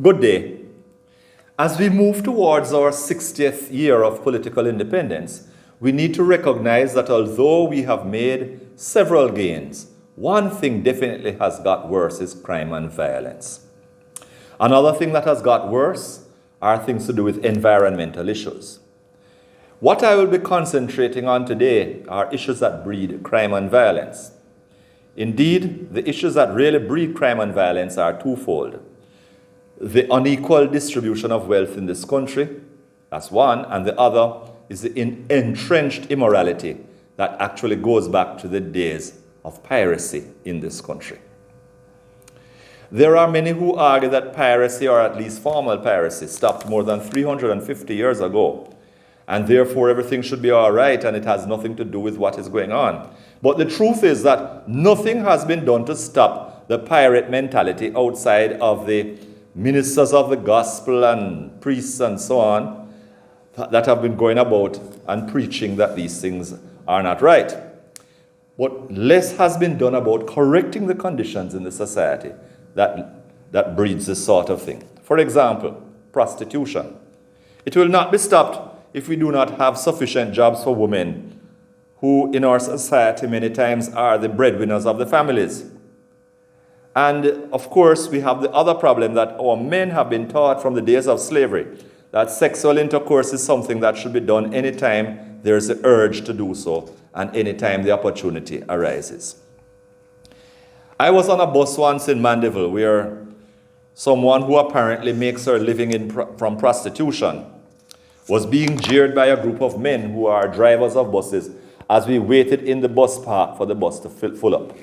Good day. As we move towards our 60th year of political independence, we need to recognize that although we have made several gains, one thing definitely has got worse is crime and violence. Another thing that has got worse are things to do with environmental issues. What I will be concentrating on today are issues that breed crime and violence. Indeed, the issues that really breed crime and violence are twofold. The unequal distribution of wealth in this country, that's one, and the other is the entrenched immorality that actually goes back to the days of piracy in this country. There are many who argue that piracy, or at least formal piracy, stopped more than 350 years ago, and therefore everything should be all right and it has nothing to do with what is going on. But the truth is that nothing has been done to stop the pirate mentality outside of the ministers of the gospel and priests and so on that have been going about and preaching that these things are not right. But less has been done about correcting the conditions in the society that breeds this sort of thing. For example, prostitution. It will not be stopped if we do not have sufficient jobs for women who in our society many times are the breadwinners of the families. And of course, we have the other problem that our men have been taught from the days of slavery that sexual intercourse is something that should be done anytime there is the urge to do so and anytime the opportunity arises. I was on a bus once in Mandeville where someone who apparently makes her living from prostitution was being jeered by a group of men who are drivers of buses as we waited in the bus park for the bus to fill up.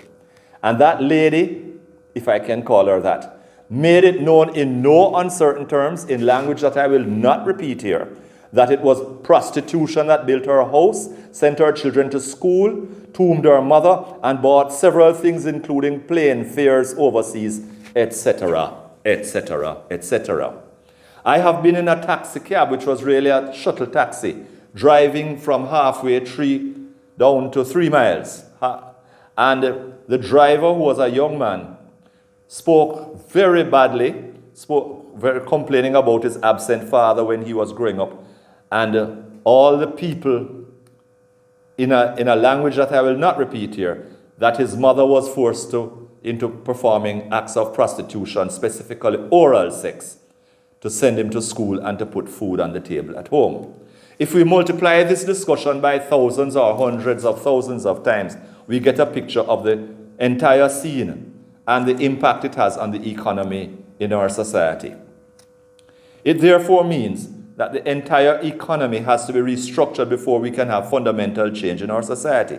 And that lady, if I can call her that, made it known in no uncertain terms, in language that I will not repeat here, that it was prostitution that built her house, sent her children to school, tombed her mother, and bought several things, including plane fares overseas, etc., etc., etc. I have been in a taxi cab, which was really a shuttle taxi, driving from halfway down to 3 miles. And the driver, who was a young man, spoke very badly, very complaining about his absent father when he was growing up. And all the people, in a language that I will not repeat here, that his mother was forced into performing acts of prostitution, specifically oral sex, to send him to school and to put food on the table at home. If we multiply this discussion by thousands or hundreds of thousands of times, we get a picture of the entire scene and the impact it has on the economy in our society. It therefore means that the entire economy has to be restructured before we can have fundamental change in our society.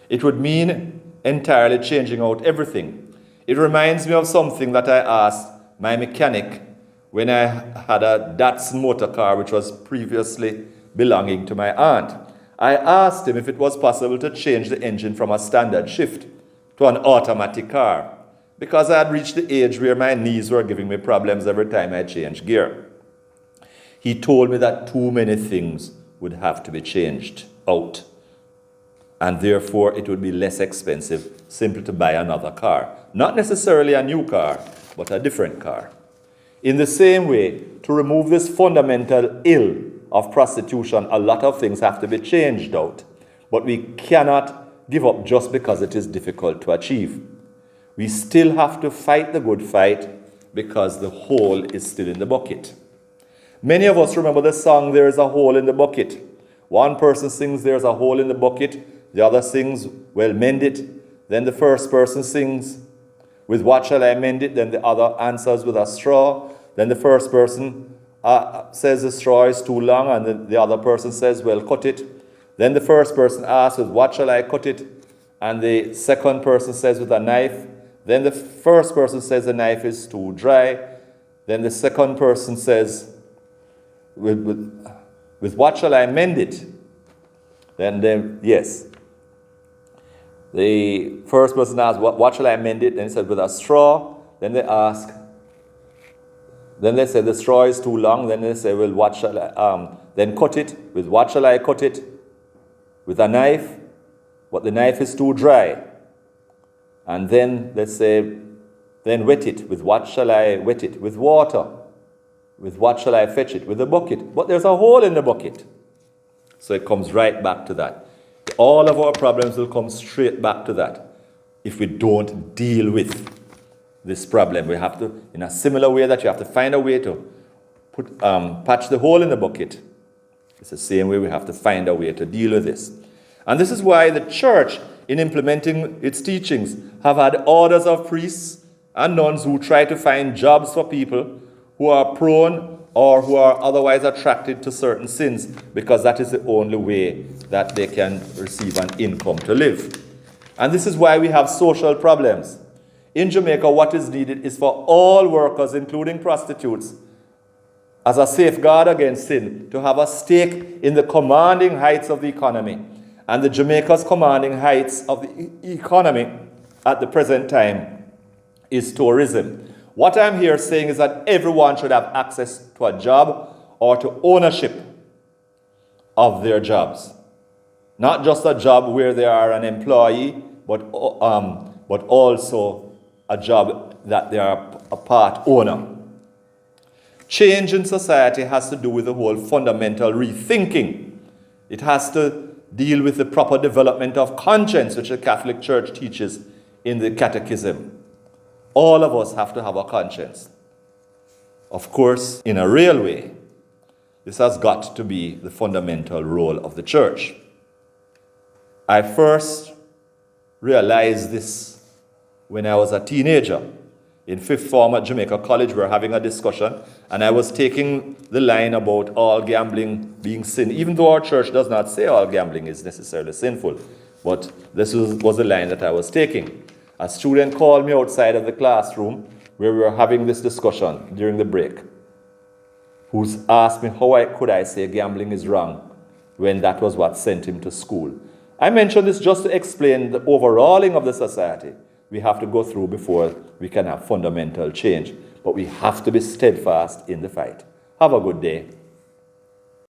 It would mean entirely changing out everything. It reminds me of something that I asked my mechanic when I had a Datsun motor car which was previously belonging to my aunt. I asked him if it was possible to change the engine from a standard shift to an automatic car, because I had reached the age where my knees were giving me problems every time I changed gear. He told me that too many things would have to be changed out, and therefore it would be less expensive simply to buy another car. Not necessarily a new car, but a different car. In the same way, to remove this fundamental ill of prostitution, a lot of things have to be changed out, but we cannot give up just because it is difficult to achieve. We still have to fight the good fight because the hole is still in the bucket. Many of us remember the song, "There is a hole in the bucket." One person sings, "There's a hole in the bucket." The other sings, "Well, mend it." Then the first person sings, "With what shall I mend it?" Then the other answers, "With a straw." Then the first person says the straw is too long, and then the other person says, "Well, cut it." Then the first person asks, "With what shall I cut it?" And the second person says, "With a knife." Then the first person says the knife is too dry. Then the second person says, with what shall I mend it? Then yes. The first person asks, what shall I mend it? Then he said, "With a straw." Then they ask, then they say the straw is too long. Then they say, "Well, what shall I, then cut it. With what shall I cut it?" "With a knife." "But the knife is too dry." And then let's say, "Then wet it." "With what shall I wet it?" "With water." With what shall I fetch it? With a bucket. But there's a hole in the bucket. So it comes right back to that. All of our problems will come straight back to that if we don't deal with this problem. We have to, in a similar way that you have to find a way to patch the hole in the bucket. It's the same way we have to find a way to deal with this. And this is why the church, in implementing its teachings, have had orders of priests and nuns who try to find jobs for people who are prone or who are otherwise attracted to certain sins, because that is the only way that they can receive an income to live. And this is why we have social problems. In Jamaica, what is needed is for all workers, including prostitutes, as a safeguard against sin, to have a stake in the commanding heights of the economy. And the Jamaica's commanding heights of the economy at the present time is tourism. What I'm here saying is that everyone should have access to a job or to ownership of their jobs. Not just a job where they are an employee, but also a job that they are a part owner. Change in society has to do with the whole fundamental rethinking. It has to deal with the proper development of conscience, which the Catholic Church teaches in the Catechism. All of us have to have a conscience. Of course, in a real way, this has got to be the fundamental role of the church. I first realized this when I was a teenager. In fifth form at Jamaica College, we were having a discussion, and I was taking the line about all gambling being sin, even though our church does not say all gambling is necessarily sinful. But this was the line that I was taking. A student called me outside of the classroom where we were having this discussion during the break, who's asked me how could I say gambling is wrong when that was what sent him to school. I mentioned this just to explain the overhauling of the society we have to go through before we can have fundamental change. But we have to be steadfast in the fight. Have a good day.